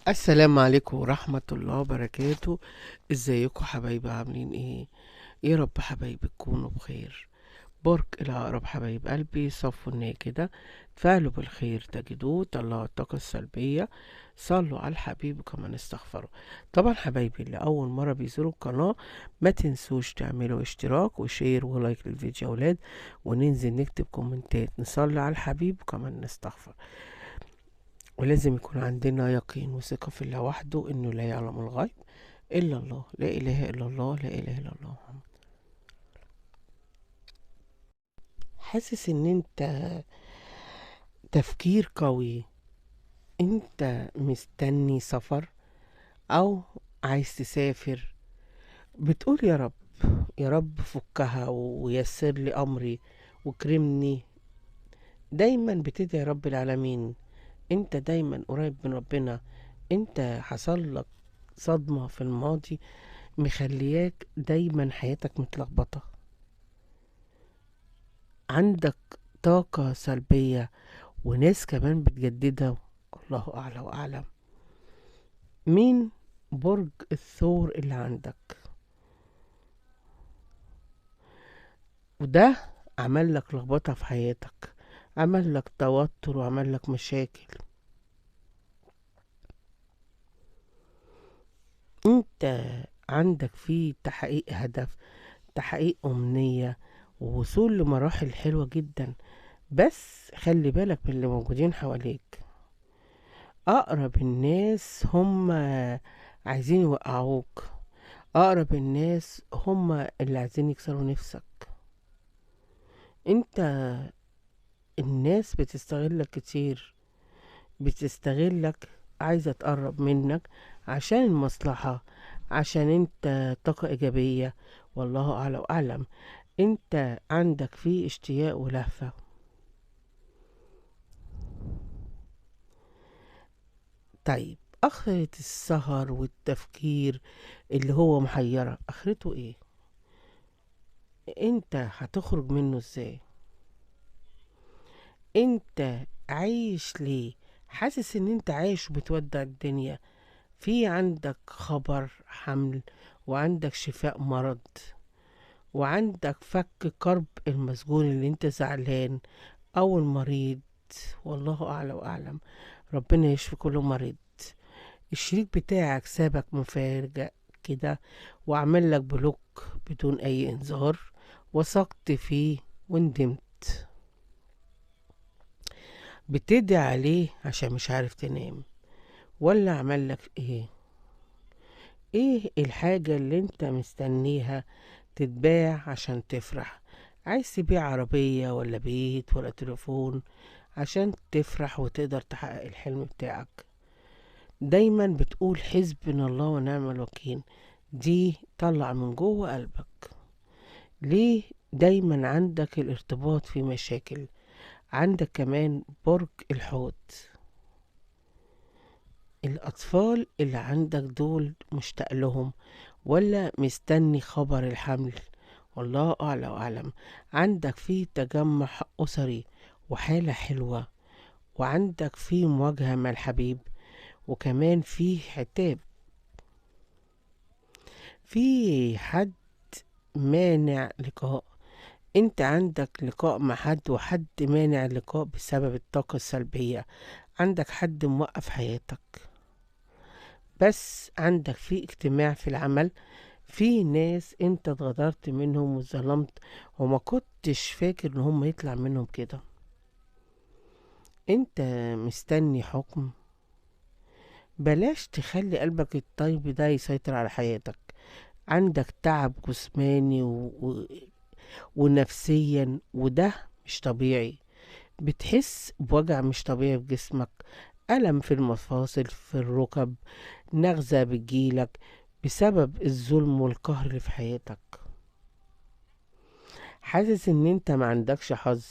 السلام عليكم ورحمة الله وبركاته. ازيكم حبايبي؟ عاملين ايه؟ يا رب حبايبي تكونوا بخير. برج العقرب حبايب قلبي، صفوا النية كده، تفاعلوا بالخير تجدوه، طلعوا الطاقة السلبية، صلوا على الحبيب وكمان استغفروا. طبعا حبايبي اللي أول مرة بيزوروا القناة، ما تنسوش تعملوا اشتراك وشير ولايك للفيديو يا ولاد، وننزل نكتب كومنتات، نصلي على الحبيب وكمان نستغفر. ولازم يكون عندنا يقين وثقة في الله وحده، إنه لا يعلم الغيب إلا الله، لا إله إلا الله، لا إله إلا الله. حاسس إن أنت تفكير قوي، أنت مستني سفر أو عايز تسافر، بتقول يا رب، يا رب فكها ويسر لي أمري وكرمني. دايما بتدعي رب العالمين، أنت دايما قريب من ربنا. أنت حصل لك صدمة في الماضي مخلياك دايما حياتك متلخبطة، عندك طاقة سلبية وناس كمان بتجددها. الله أعلى وأعلم. مين برج الثور اللي عندك؟ وده عمل لك لخبطة في حياتك، عمل لك توتر وعمل لك مشاكل. انت عندك فيه تحقيق هدف، تحقيق أمنية، ووصول لمراحل حلوة جدا. بس خلي بالك من اللي موجودين حواليك. أقرب الناس هم عايزين يوقعوك، أقرب الناس هم اللي عايزين يكسروا نفسك. انت الناس بتستغلك كتير، بتستغلك، عايزة تقرب منك عشان المصلحة، عشان انت طاقة إيجابية. والله أعلى وأعلم. انت عندك فيه اشتياق ولهفة. طيب آخرة السهر والتفكير اللي هو محيرة، آخرته ايه؟ انت هتخرج منه ازاي؟ انت عايش ليه؟ حاسس ان انت عايش وبتودع الدنيا، في عندك خبر حمل، وعندك شفاء مرض، وعندك فك كرب المسجون اللي انت زعلان او المريض. والله اعلى واعلم. ربنا يشفي كل مريض. الشريك بتاعك سابك مفارقة كده وعمل لك بلوك بدون اي انذار، وثقت فيه وندمت، بتدعي عليه عشان مش عارف تنام، ولا عمل لك ايه؟ ايه الحاجة اللي انت مستنيها تتباع عشان تفرح؟ عايز تبيع عربية ولا بيت ولا تليفون عشان تفرح وتقدر تحقق الحلم بتاعك؟ دايما بتقول حسبنا الله ونعم الوكيل، دي طلع من جوه قلبك. ليه دايما عندك الارتباط في مشاكل؟ عندك كمان برج الحوت. الأطفال اللي عندك دول مشتاق لهم ولا مستني خبر الحمل؟ والله أعلى وأعلم. عندك فيه تجمع أسري وحالة حلوة، وعندك فيه مواجهة مع الحبيب، وكمان فيه عتاب. في حد مانع لقاء، انت عندك لقاء مع حد وحد مانع اللقاء بسبب الطاقة السلبية. عندك حد موقف حياتك. بس عندك في اجتماع في العمل، في ناس انت اتغدرت منهم وظلمت وما كنتش فاكر ان هم يطلع منهم كده. انت مستني حكم. بلاش تخلي قلبك الطيب ده يسيطر على حياتك. عندك تعب جسماني ونفسيا، وده مش طبيعي. بتحس بوجع مش طبيعي في جسمك، ألم في المفاصل، في الركب، نغزة بتجيلك بسبب الظلم والقهر اللي في حياتك. حاسس ان انت ما عندكش حظ،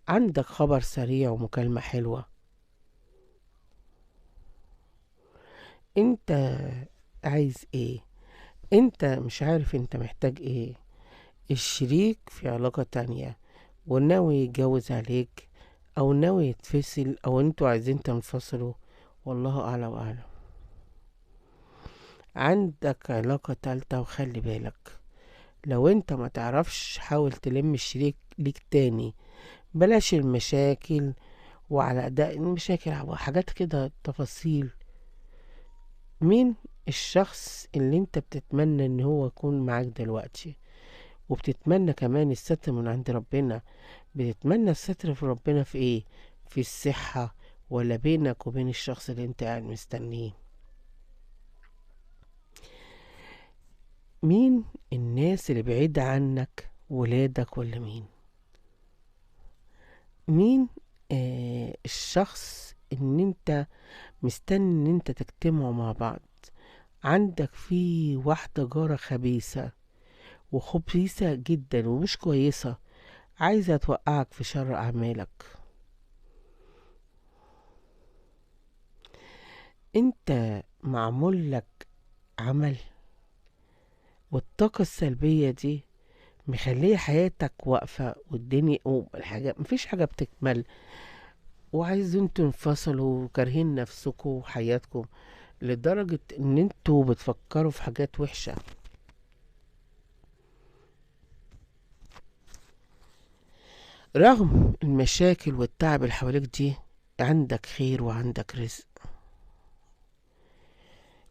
عندك خبر سريع ومكالمة حلوة. انت عايز ايه؟ انت مش عارف انت محتاج ايه. الشريك في علاقة تانية وناوي يتجوز عليك، او ناوي يتفصل، او انتوا عايزين تنفصلوا. والله اعلى واعلم. عندك علاقة تالتة، وخلي بالك لو انت ما تعرفش حاول تلم الشريك ليك تاني. بلاش المشاكل، وعلى أداء المشاكل وحاجات كده تفاصيل. مين الشخص اللي انت بتتمنى ان هو يكون معاك دلوقتي؟ وبتتمنى كمان الستر من عند ربنا. بتتمنى الستر في ربنا في ايه؟ في الصحة، ولا بينك وبين الشخص اللي انت قاعد مستنيه؟ مين الناس اللي بعيدة عنك؟ ولادك ولا مين؟ مين الشخص ان انت مستني ان انت تجتمعوا مع بعض؟ عندك في واحدة جارة خبيثة، وخبيثة جدا ومش كويسة، عايزة توقعك في شر أعمالك. انت معمول لك عمل، والطاقة السلبية دي مخلية حياتك واقفة، والدنيا والحاجة مفيش حاجة بتكمل، وعايزين تنفصلوا وكارهين نفسكم وحياتكم لدرجة ان انتوا بتفكروا في حاجات وحشة. رغم المشاكل والتعب اللي حواليك دي، عندك خير وعندك رزق.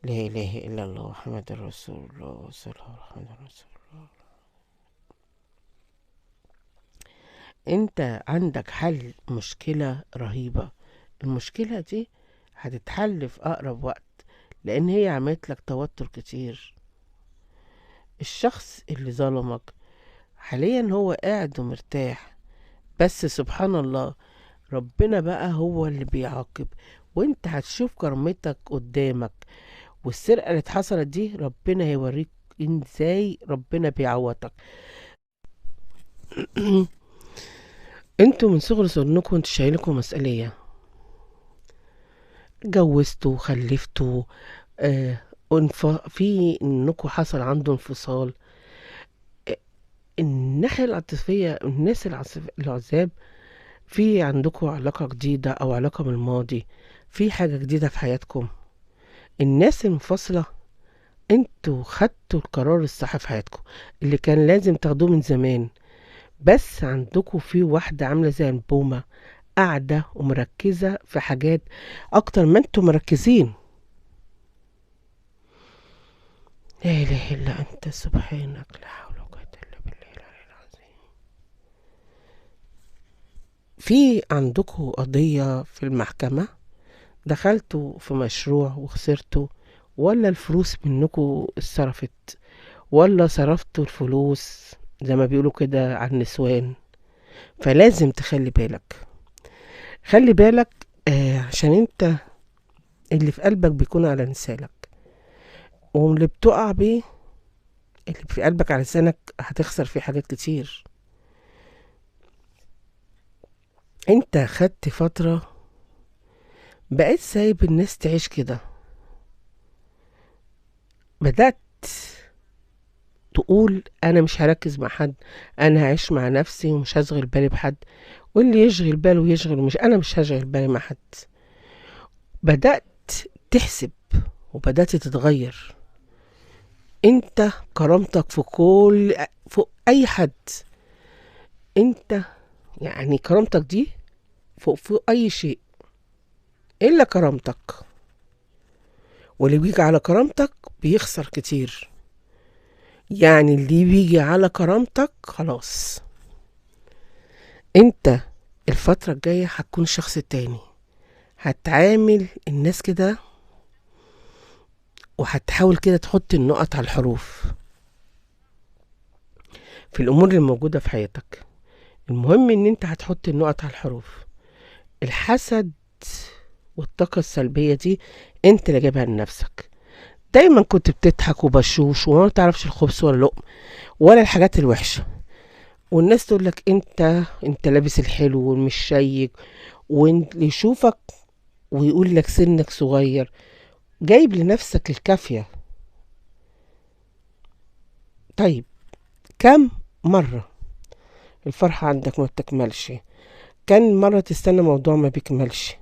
لا إله إلا الله محمد رسول الله صلى الله عليه وسلم. انت عندك حل مشكلة رهيبة. المشكلة دي هتتحل في أقرب وقت، لأن هي عملت لك توتر كتير. الشخص اللي ظلمك حاليا هو قاعد ومرتاح، بس سبحان الله ربنا بقى هو اللي بيعاقب، وانت هتشوف كرامتك قدامك. والسرقة اللي اتحصلت دي ربنا هيوريك ازاي ربنا بيعوضك. انتوا من صغر سنكم انتوا شايلكم مسؤولية، اتجوزتوا وخلفتوا. في انكم حصل عنده انفصال. آه، الناحية العاطفية، الناس العزاب، في عندكم علاقة جديدة او علاقة من الماضي، في حاجة جديدة في حياتكم. الناس المنفصلة، انتوا خدتوا القرار الصح في حياتكم اللي كان لازم تاخدوه من زمان، بس عندكم في واحدة عاملة زي البومة قاعدة ومركزة في حاجات أكتر ما انتوا مركزين. لا إله إلا أنت سبحانك، لا حول ولا قوة إلا بالله العلي العظيم. في عندكم قضية في المحكمة، دخلتوا في مشروع وخسرتوا، ولا الفلوس منكم اتصرفت، ولا صرفتوا الفلوس زي ما بيقولوا كده على النسوان. فلازم تخلي بالك، خلي بالك. عشان انت اللي في قلبك بيكون على لسانك، واللي بتقع بيه اللي في قلبك على لسانك هتخسر فيه حاجات كتير. انت خدت فترة بقيت سايب الناس تعيش كده، بدأت تقول انا مش هركز مع حد، انا هعيش مع نفسي ومش هشغل بالي بحد، واللي يشغل باله يشغل، مش هشغل بالي مع حد. بدأت تحسب وبدأت تتغير. انت كرامتك فوق اي حد. انت يعني كرامتك دي فوق اي شيء الا كرامتك، واللي بيجي على كرامتك بيخسر كتير. يعني اللي بيجي على كرامتك خلاص، انت الفترة الجاية هتكون شخص تاني، هتعامل الناس كده، وهتحاول كده تحط النقط على الحروف في الامور اللي موجودة في حياتك. المهم ان انت هتحط النقط على الحروف. الحسد والطاقة السلبية دي انت اللي جايبها لنفسك. دايما كنت بتضحك وبشوش وما تعرفش الخبز ولا اللقم ولا الحاجات الوحشة، والناس تقول لك انت لابس الحلو والمش شيك، واللي يشوفك ويقول لك سنك صغير، جايب لنفسك الكافية. طيب، كم مرة الفرحة عندك ما بتكملش؟ كم مرة تستنى موضوع ما بيكملش؟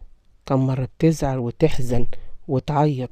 كم مرة بتزعل وتحزن وتعيط